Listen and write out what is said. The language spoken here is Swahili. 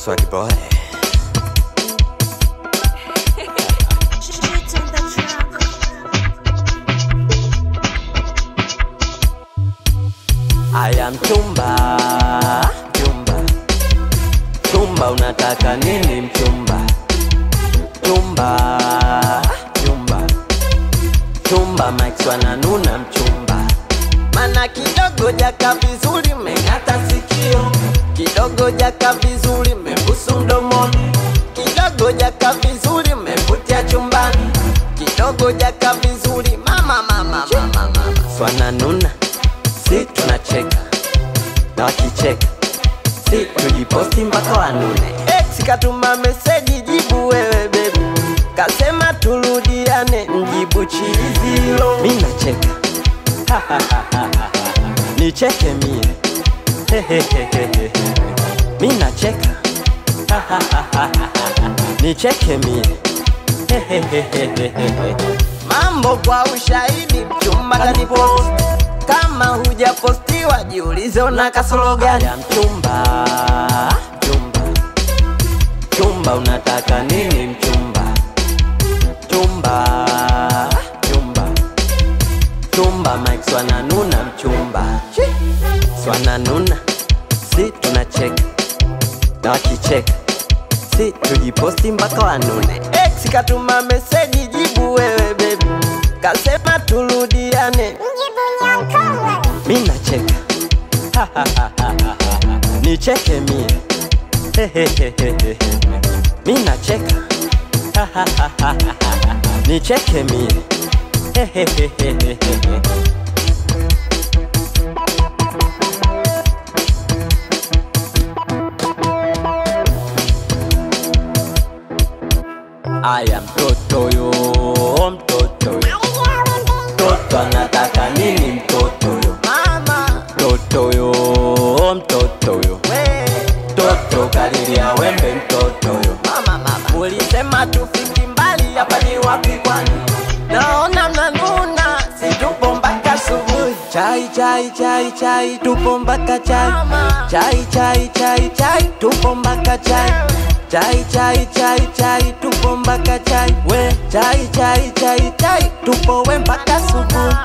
Swaggy boy. Aya mchumba, mchumba unataka nini mchumba? Mchumba Mike wananuna mchumba. Mana kidogo jaka vizuri mengata sikio, kidogo jaka vizuri mebusu mdomoni, kidogo jaka vizuri mevutia chumbani, kidogo jaka vizuri mama. Swananuna, si tunacheka na wakicheka, si tujiposti mpaka wanune. Ex katuma meseji jibu wewe baby, kasema turudiane mjibu chizilo. Mimi nacheka nicheke mie mimi nacheka nicheke mie mambo kwa ushahidi mchumba kanipost. Kama huja postiwa jiulize una kasoro gani? Mchumba unataka nini mchumba? Mchumba Mike swananuna mchumba. Swananuna, si tunacheka na wakicheka, si tujiposti mpaka wanune. Ex katuma meseji jibu wewe baby, kasema turudiane mimi nacheka nicheke mie mimi nacheka nicheke mie Aya mtoto yo, mtoto anataka nini mtoto yo? Mtoto yo, mtoto kalilia wembe mtoto yo. Ulisema tufiki mbali, hapa ni wapi kwani? Naona mnanuna, si tupo mpaka asubuhi. Chai, tupo mpaka chai. Chai, tupo mpaka chai. Chai, tupo mpaka chai. We, chai, tupo we mpaka asubuhi.